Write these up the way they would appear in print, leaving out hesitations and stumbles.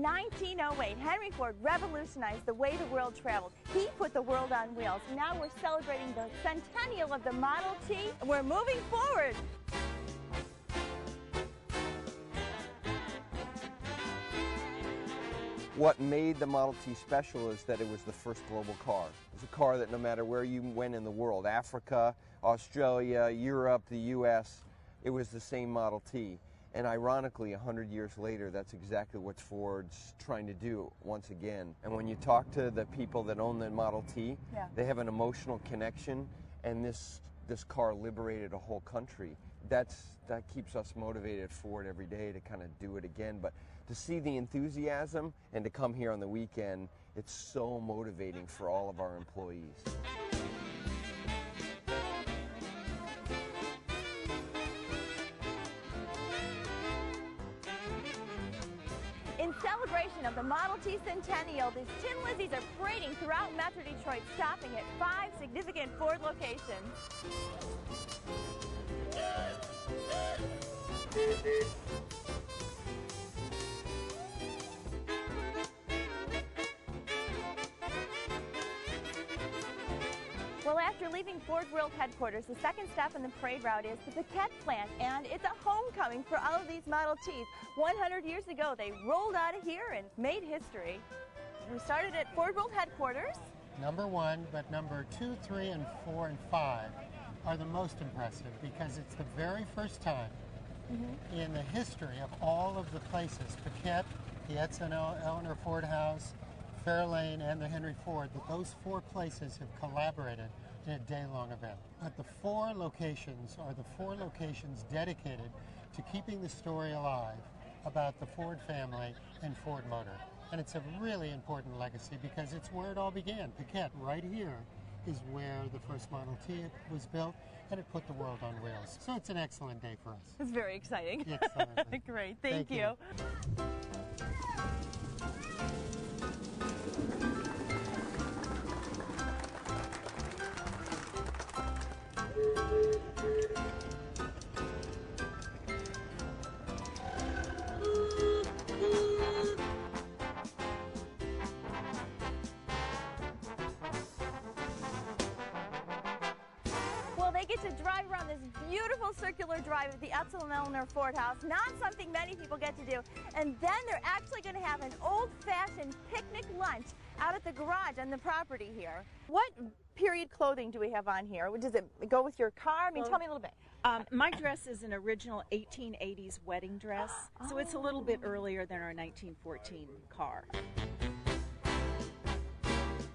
1908, Henry Ford revolutionized the way the world traveled. He put the world on wheels. Now we're celebrating the centennial of the Model T, and we're moving forward. What made the Model T special is that it was the first global car. It was a car that no matter where you went in the world, Africa, Australia, Europe, the US, it was the same Model T. And ironically, 100 years later, that's exactly what Ford's trying to do once again. And when you talk to the people that own the Model T, they have an emotional connection, and this car liberated a whole country. That keeps us motivated at Ford every day to kind of do it again. But to see the enthusiasm and to come here on the weekend, it's so motivating for all of our employees. In celebration of the Model T Centennial, these Tin Lizzies are parading throughout Metro Detroit, stopping at 5 significant Ford locations. Well, after leaving Ford World headquarters, the second stop in the parade route is the Paquette plant, and it's a homecoming for all of these Model Ts. 100 years ago, they rolled out of here and made history. We started at Ford World headquarters. Number 1, but number 2, 3, and 4, and 5 are the most impressive because it's the very first time in the history of all of the places, Paquette, the Edson Eleanor Ford House, Fairlane, and the Henry Ford, that those 4 places have collaborated in a day-long event. But the 4 locations are the 4 locations dedicated to keeping the story alive about the Ford family and Ford Motor. And it's a really important legacy because it's where it all began. Paquette, right here, is where the first Model T was built, and it put the world on wheels. So it's an excellent day for us. It's very exciting. Excellent. Great, thank you. They get to drive around this beautiful circular drive at the Edson Eleanor Ford House, not something many people get to do. And then they're actually going to have an old-fashioned picnic lunch out at the garage on the property here. What period clothing do we have on here? Does it go with your car? I mean, tell me a little bit. My dress is an original 1880s wedding dress, so it's a little bit earlier than our 1914 car.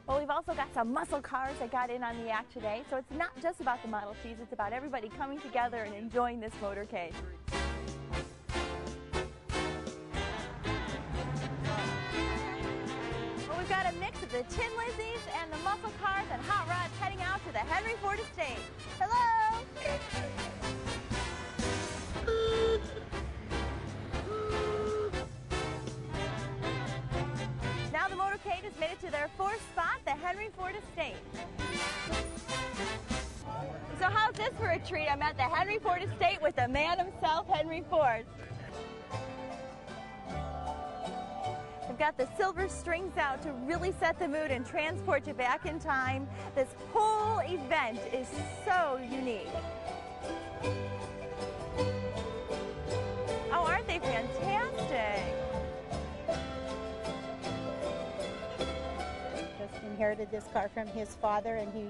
Well, we've also got some muscle cars that got in on the act today, so it's not just about the Model Ts, it's about everybody coming together and enjoying this motorcade. Well, we've got a mix of the Tin Lizzies and the muscle cars and hot rods heading out to the Henry Ford estate. Hello! Now the motorcade has made it to their 4th spot, the Henry Ford estate. So how's this for a treat? I'm at the Henry Ford estate with the man himself, Henry Ford. We've got the silver strings out to really set the mood and transport you back in time. This whole event is so unique. Oh, aren't they fantastic? Inherited this car from his father, and he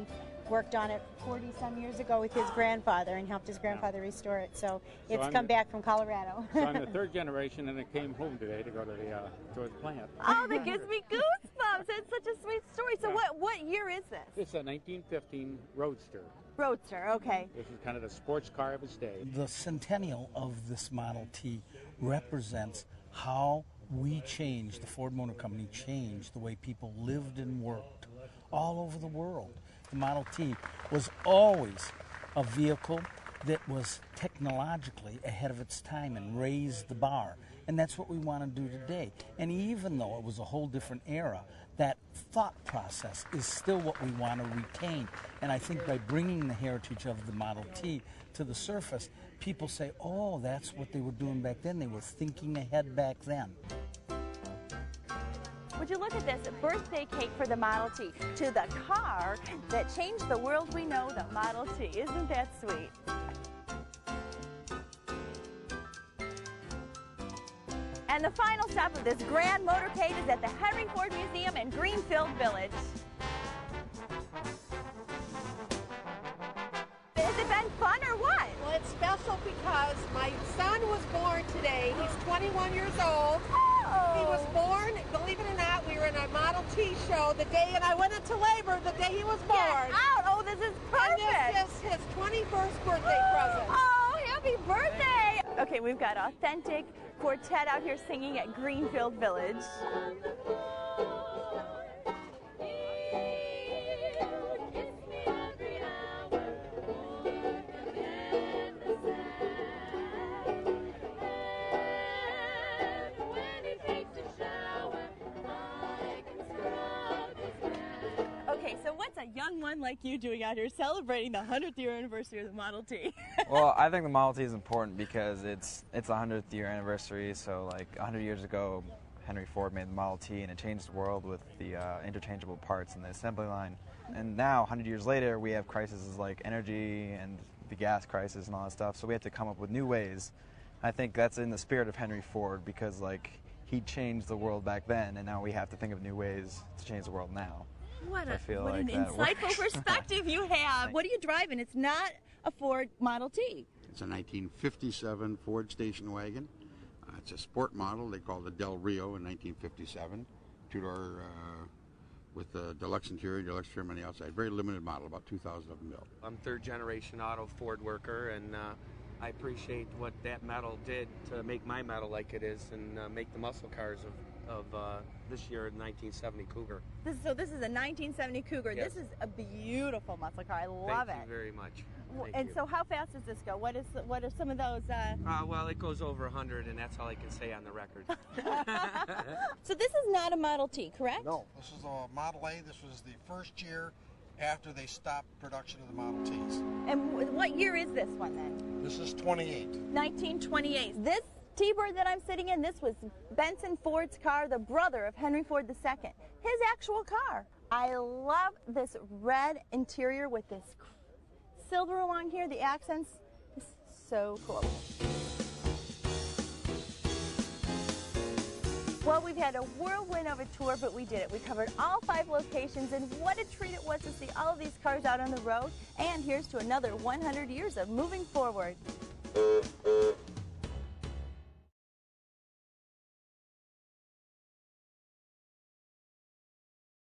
worked on it 40-some years ago with his grandfather and helped his grandfather restore it. So it's come back from Colorado. So I'm the 3rd generation, and I came home today to go to the plant. Oh, that gives me goosebumps. It's such a sweet story. So what year is this? It's a 1915 Roadster. Roadster, okay. This is kind of the sports car of its day. The centennial of this Model T represents how we changed, the Ford Motor Company changed the way people lived and worked all over the world. The Model T was always a vehicle that was technologically ahead of its time and raised the bar. And that's what we want to do today. And even though it was a whole different era, that thought process is still what we want to retain. And I think by bringing the heritage of the Model T to the surface, people say, oh, that's what they were doing back then. They were thinking ahead back then. Would you look at this birthday cake for the Model T, to the car that changed the world we know, the Model T. Isn't that sweet? And the final stop of this grand motorcade is at the Henry Ford Museum in Greenfield Village. Has it been fun or what? Well, it's special because my son was born today. He's 21 years old. Oh. He was born, believe it or not, we were in a Model T show the day, and I went into labor the day he was born. Get out! Oh, this is perfect! And this is his 21st birthday present. Oh, happy birthday! Okay, we've got authentic quartet out here singing at Greenfield Village. Okay, so what's a young one like you doing out here celebrating the 100th year anniversary of the Model T? Well, I think the Model T is important because it's a 100th year anniversary. So like 100 years ago, Henry Ford made the Model T, and it changed the world with the interchangeable parts and the assembly line. And now, 100 years later, we have crises like energy and the gas crisis and all that stuff. So we have to come up with new ways. I think that's in the spirit of Henry Ford because like he changed the world back then, and now we have to think of new ways to change the world now. What, what an insightful perspective you have. What are you driving? It's not a Ford Model T. It's a 1957 Ford station wagon. It's a sport model. They called it Del Rio in 1957. Two-door with the deluxe interior, deluxe trim on the outside. Very limited model, about 2,000 of them built. I'm third-generation auto Ford worker, and I appreciate what that metal did to make my metal like it is and make the muscle cars of this year, 1970 Cougar. So this is a 1970 Cougar. Yes. This is a beautiful muscle car. I love it. Thank you very much. And so how fast does this go? What are some of those? Well, it goes over 100, and that's all I can say on the record. So this is not a Model T, correct? No, this is a Model A. This was the first year after they stopped production of the Model Ts. And what year is this one then? This is 28. 1928. This T-Bird that I'm sitting in, this was Benson Ford's car, the brother of Henry Ford II. His actual car. I love this red interior with this silver along here. The accents is so cool. Well, we've had a whirlwind of a tour, but we did it. We covered all 5 locations, and what a treat it was to see all of these cars out on the road. And here's to another 100 years of moving forward.